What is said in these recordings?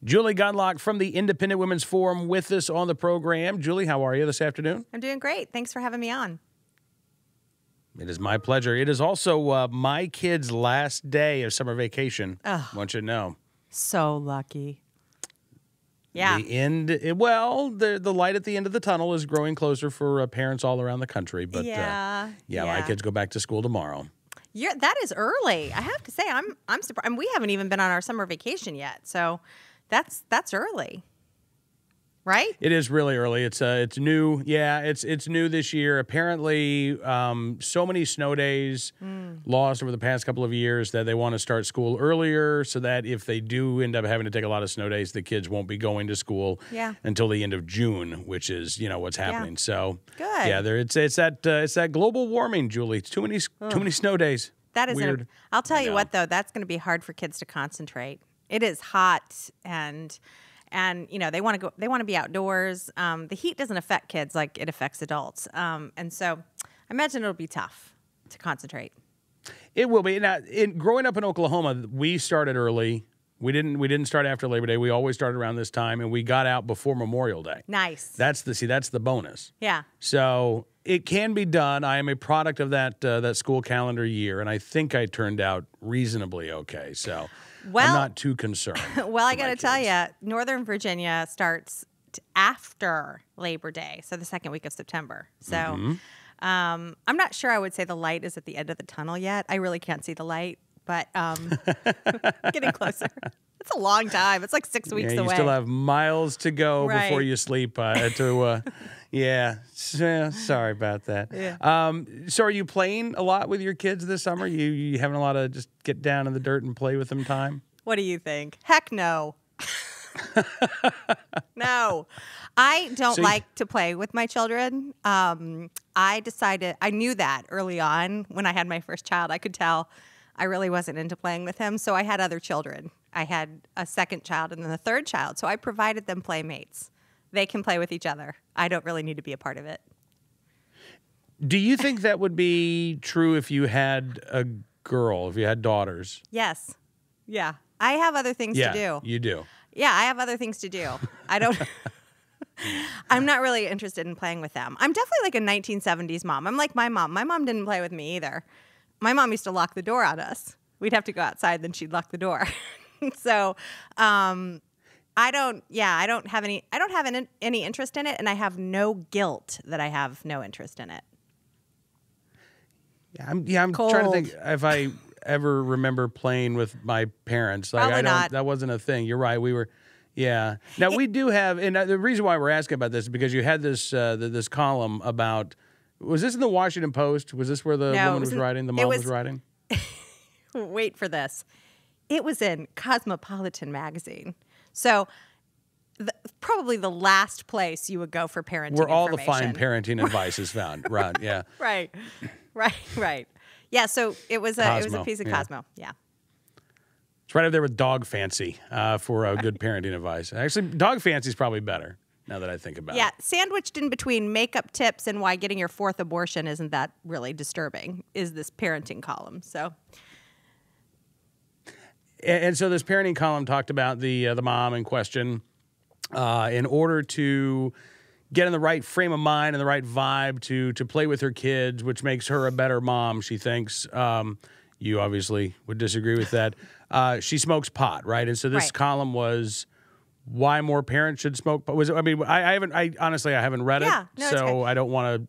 Julie Gunlock from the Independent Women's Forum with us on the program. Julie, how are you this afternoon? I'm doing great. Thanks for having me on. It is my pleasure. It is also my kid's last day of summer vacation. I want you to know. So lucky. Yeah. The end, the light at the end of the tunnel is growing closer for parents all around the country. But yeah, my kids go back to school tomorrow. That is early. I have to say, I'm surprised. And we haven't even been on our summer vacation yet. So that's early. Right? It is really early. It's new. Yeah, it's new this year. Apparently, so many snow days lost over the past couple of years that they want to start school earlier so that if they do end up having to take a lot of snow days, the kids won't be going to school until the end of June, which is what's happening. Yeah. So good. Yeah, it's that global warming, Julie. It's too many snow days. That is weird. I'll tell you what though, that's going to be hard for kids to concentrate. It is hot and they want to be outdoors. The heat doesn't affect kids like it affects adults, and so I imagine it'll be tough to concentrate. It will be. Now, growing up in Oklahoma, we started early. We didn't start after Labor Day. We always started around this time, and we got out before Memorial Day. Nice. That's the bonus. Yeah. So it can be done. I am a product of that school calendar year, and I think I turned out reasonably okay. So. Well, I'm not too concerned. Well, I got to tell you, Northern Virginia starts after Labor Day, so the second week of September. So I'm not sure I would say the light is at the end of the tunnel yet. I really can't see the light, but getting closer. It's a long time. It's like 6 weeks away. You still have miles to go before you sleep. Sorry about that. Yeah. So are you playing a lot with your kids this summer? You having a lot of just get down in the dirt and play with them time? What do you think? Heck no. No. I don't like to play with my children. I knew that early on when I had my first child. I could tell I really wasn't into playing with him, so I had other children. I had a second child and then a third child, so I provided them playmates. They can play with each other. I don't really need to be a part of it. Do you think that would be true if you had a girl, if you had daughters? Yes. Yeah. I have other things to do. Yeah, you do. Yeah, I have other things to do. I'm not really interested in playing with them. I'm definitely like a 1970s mom. I'm like my mom. My mom didn't play with me either. My mom used to lock the door on us. We'd have to go outside, then she'd lock the door. So, I don't have any interest in it, and I have no guilt that I have no interest in it. Yeah, I'm trying to think if I ever remember playing with my parents. Like, Probably not. That wasn't a thing. You're right. We were, yeah. Now we do have, and the reason why we're asking about this is because you had this this column about. Was this in the Washington Post? Was this where the woman was writing? The mom was writing. Wait for this. It was in Cosmopolitan magazine. So probably the last place you would go for parenting where all the fine parenting advice is found. Right, yeah. Right. Yeah, so it was a piece of Cosmo. Yeah. It's right up there with Dog Fancy for good parenting advice. Actually, Dog Fancy is probably better now that I think about it. Yeah, sandwiched in between makeup tips and why getting your fourth abortion isn't that really disturbing is this parenting column. So... And so this parenting column talked about the mom in question. In order to get in the right frame of mind and the right vibe to play with her kids, which makes her a better mom, she thinks. You obviously would disagree with that. She smokes pot, right? And so this column was why more parents should smoke pot. I honestly haven't read it, so I don't want to.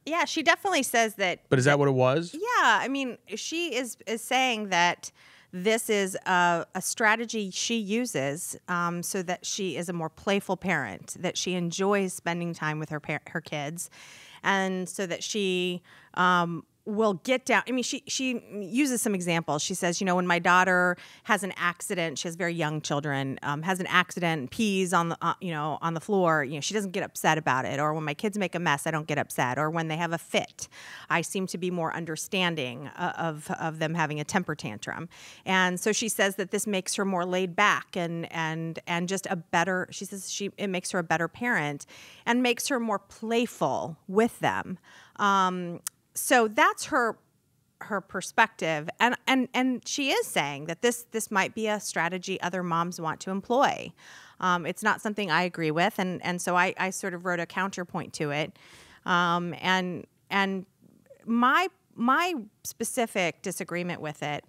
Yeah, she definitely says that. But is that what it was? Yeah, I mean, she is saying that. This is a strategy she uses so that she is a more playful parent, that she enjoys spending time with her kids, and so that she will get down. I mean, she uses some examples. She says, when my daughter has an accident, she has very young children, has an accident, and pees on the on the floor. She doesn't get upset about it. Or when my kids make a mess, I don't get upset. Or when they have a fit, I seem to be more understanding of them having a temper tantrum. And so she says that this makes her more laid back and just a better. She says it makes her a better parent and makes her more playful with them. So that's her her perspective, and she is saying that this might be a strategy other moms want to employ. It's not something I agree with, and so I sort of wrote a counterpoint to it, and my specific disagreement with it.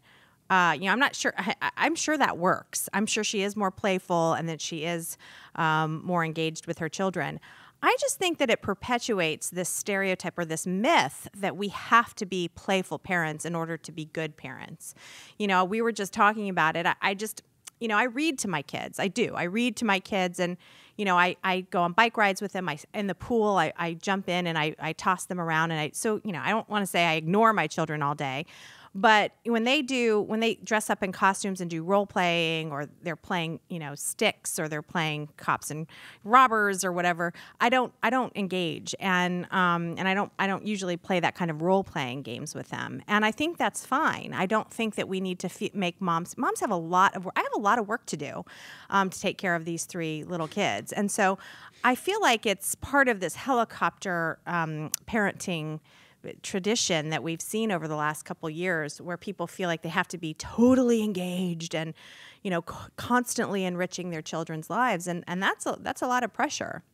I'm not sure. I'm sure that works. I'm sure she is more playful and that she is more engaged with her children. I just think that it perpetuates this stereotype or this myth that we have to be playful parents in order to be good parents. We were just talking about it. I just, I read to my kids. I do. I read to my kids, and I go on bike rides with them. In the pool, I jump in and I toss them around, and I don't want to say I ignore my children all day. But when they dress up in costumes and do role playing, or they're playing, sticks, or they're playing cops and robbers or whatever, I don't engage, and I don't usually play that kind of role playing games with them. And I think that's fine. I don't think that we need to make moms have a lot of work to do to take care of these 3 little kids, and so I feel like it's part of this helicopter parenting tradition that we've seen over the last couple of years, where people feel like they have to be totally engaged and constantly enriching their children's lives, and that's a lot of pressure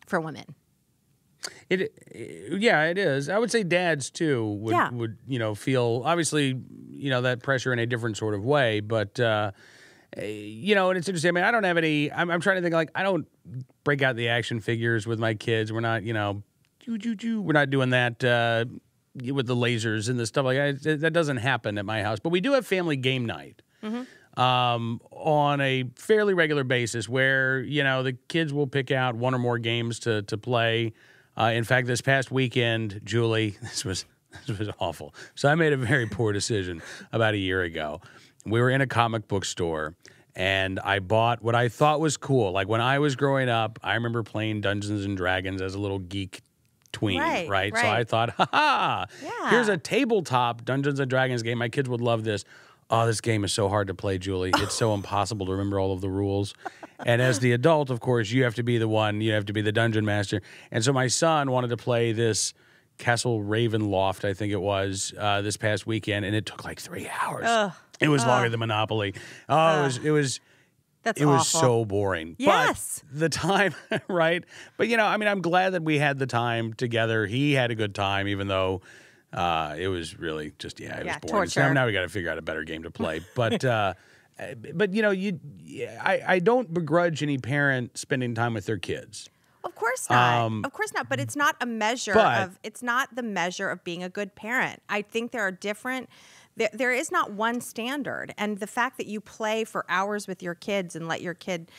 for women. It is. I would say dads too would feel, obviously, that pressure in a different sort of way, but and it's interesting. I mean, I don't have any. I'm trying to think, like, I don't break out the action figures with my kids. We're not we're not doing that with the lasers and the stuff like that. That doesn't happen at my house. But we do have family game night on a fairly regular basis, where the kids will pick out one or more games to play. In fact, this past weekend, Julie, this was awful. So I made a very poor decision about a year ago. We were in a comic book store, and I bought what I thought was cool. Like, when I was growing up, I remember playing Dungeons and Dragons as a little geek tween, right? So I thought, here's a tabletop Dungeons and Dragons game. My kids would love this. Oh, this game is so hard to play, Julie. It's so impossible to remember all of the rules. And as the adult, of course, you have to be the one. You have to be the dungeon master. And so my son wanted to play this Castle Ravenloft, I think it was, this past weekend, and it took like 3 hours. It was longer than Monopoly. It was That's it awful. was so boring. Yes. But the time, right? But, I'm glad that we had the time together. He had a good time, even though it was really just, it was boring. Torture. So now we got to figure out a better game to play. But, I don't begrudge any parent spending time with their kids. Of course not. Of course not. But it's not a measure it's not the measure of being a good parent. I think there are different. There is not one standard, and the fact that you play for hours with your kids and let your kid,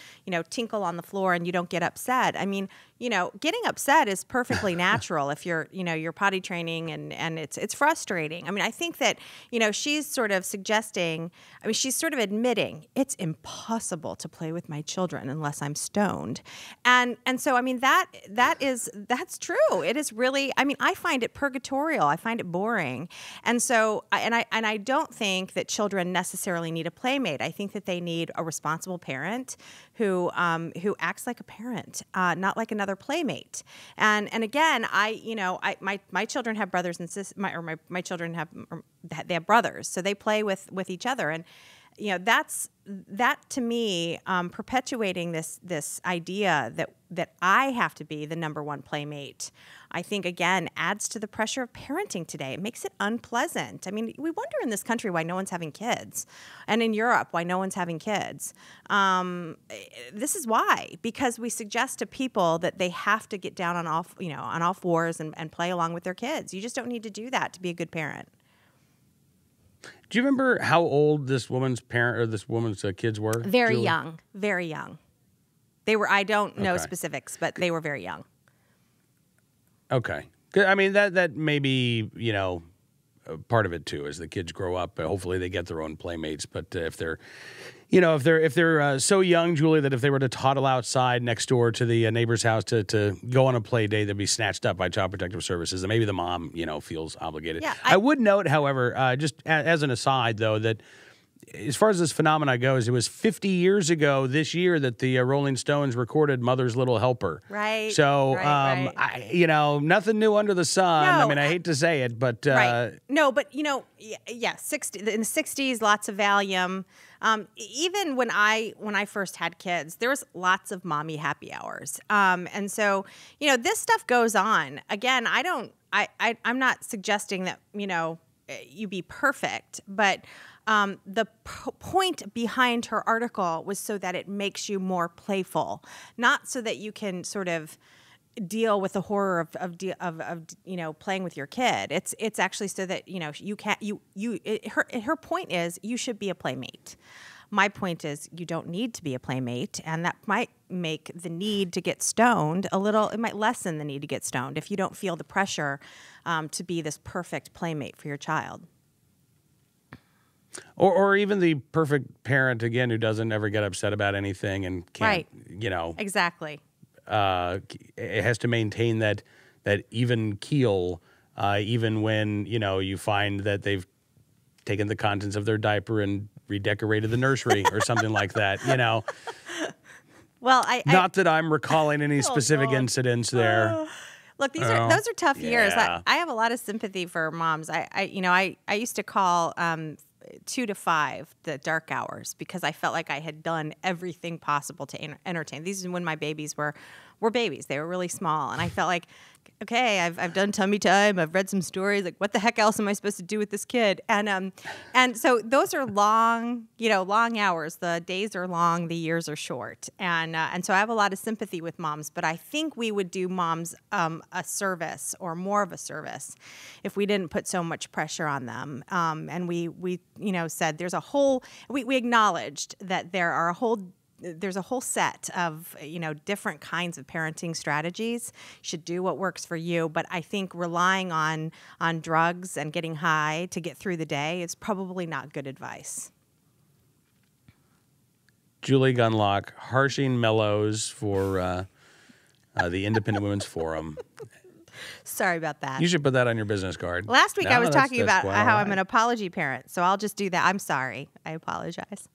tinkle on the floor and you don't get upset. I mean, getting upset is perfectly natural if you're potty training and it's frustrating. I mean, I think that, she's sort of suggesting, she's sort of admitting it's impossible to play with my children unless I'm stoned. And so, that's true. It is really, I find it purgatorial. I find it boring. And so, I don't think that children necessarily need a playmate. I think that they need a responsible parent who acts like a parent, not like another playmate. And again, my children have brothers and sisters. My children have brothers, so they play with each other. And that to me, perpetuating this idea that I have to be the number one playmate, I think, again, adds to the pressure of parenting today. It makes it unpleasant. I mean, we wonder in this country why no one's having kids, and in Europe why no one's having kids. This is why, because we suggest to people that they have to get down on all fours and play along with their kids. You just don't need to do that to be a good parent. Do you remember how old this woman's kids were? Very Julie? young, very young. They were. I don't know specifics, but they were very young. Okay. That may be, part of it too, as the kids grow up. Hopefully they get their own playmates. But if they're so young, Julie, that if they were to toddle outside next door to the neighbor's house to go on a play date, they'd be snatched up by Child Protective Services, and maybe the mom, feels obligated. Yeah, I would note, however, just as an aside, though, that as far as this phenomena goes, it was 50 years ago this year that the Rolling Stones recorded Mother's Little Helper. Right. So, right. nothing new under the sun. No, I mean, I hate to say it, but right. No, but in the 60s, lots of Valium. Even when I first had kids, there was lots of mommy happy hours. And so, this stuff goes on. Again, I'm not suggesting that, you be perfect, but the point behind her article was so that it makes you more playful, not so that you can sort of deal with the horror of playing with your kid. It's actually so that her point is you should be a playmate. My point is you don't need to be a playmate, and that might make the need to get stoned a little. It might lessen the need to get stoned if you don't feel the pressure to be this perfect playmate for your child. Or even the perfect parent, again, who doesn't ever get upset about anything and can't, Exactly. It has to maintain that even keel, even when, you find that they've taken the contents of their diaper and redecorated the nursery or something like that, Well, Not that I'm recalling any specific incidents there. Look, those are tough years. Yeah. I have a lot of sympathy for moms. I used to call 2 to 5 the dark hours because I felt like I had done everything possible to entertain. These are when my babies were babies. They were really small, and I felt like, okay, I've done tummy time. I've read some stories. Like, what the heck else am I supposed to do with this kid? And so those are long, long hours. The days are long. The years are short. And so I have a lot of sympathy with moms. But I think we would do moms a service or more of a service if we didn't put so much pressure on them. And we said there's a whole. We acknowledged that there's a whole set of different kinds of parenting strategies. You should do what works for you, but I think relying on drugs and getting high to get through the day is probably not good advice. Julie Gunlock, harshing mellows for the Independent Women's Forum. Sorry about that. You should put that on your business card. Last week I was talking about quite how all I'm right. an apology parent, so I'll just do that. I'm sorry. I apologize.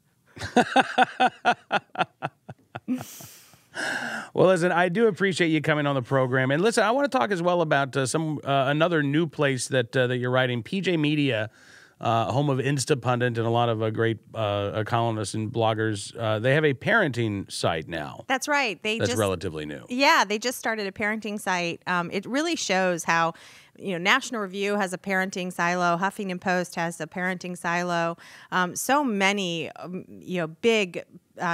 Well, listen, I do appreciate you coming on the program, and listen, I want to talk as well about another new place that you're writing, PJ Media, home of Instapundit and a lot of great columnists and bloggers. They have a parenting site now. That's right. That's relatively new. Yeah, they just started a parenting site. It really shows how, National Review has a parenting silo. Huffington Post has a parenting silo. So many, big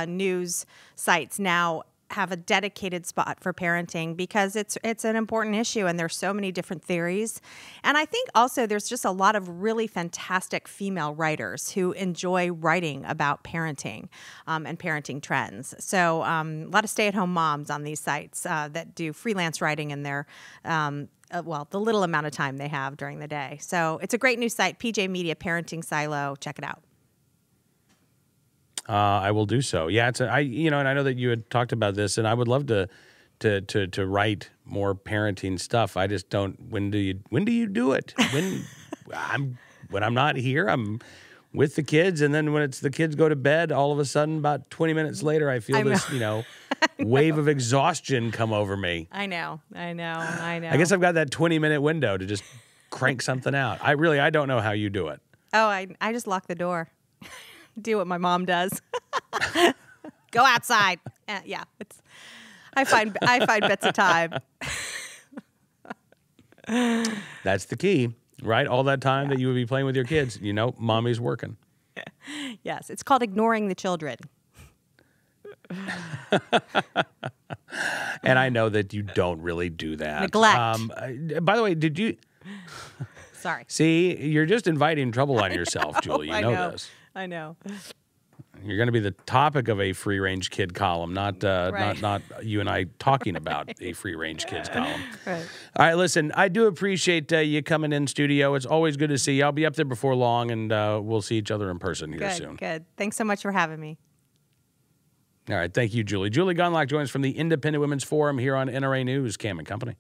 news sites now have a dedicated spot for parenting because it's an important issue and there's so many different theories. And I think also there's just a lot of really fantastic female writers who enjoy writing about parenting and parenting trends. So a lot of stay-at-home moms on these sites that do freelance writing in their the little amount of time they have during the day. So it's a great new site, PJ Media Parenting Silo. Check it out. I will do so. Yeah, and I know that you had talked about this, and I would love to write more parenting stuff. I just don't. When do you do it? When I'm not here, I'm with the kids, and then when the kids go to bed, all of a sudden, about 20 minutes later, I feel this wave of exhaustion come over me. I know. I guess I've got that 20-minute window to just crank something out. I don't know how you do it. Oh, I just lock the door. Do what my mom does. Go outside. I find bits of time. That's the key, right? All that time that you would be playing with your kids, mommy's working. Yes, it's called ignoring the children. And I know that you don't really do that. Neglect. By the way, did you? Sorry. See, you're just inviting trouble on yourself, Julie. You know this. I know. You're going to be the topic of a free-range kid column, not you and I talking about a free-range kids column. Right. All right, listen, I do appreciate you coming in studio. It's always good to see you. I'll be up there before long, and we'll see each other in person here soon. Good. Thanks so much for having me. All right, thank you, Julie. Julie Gunlock joins from the Independent Women's Forum here on NRA News, Cam and Company.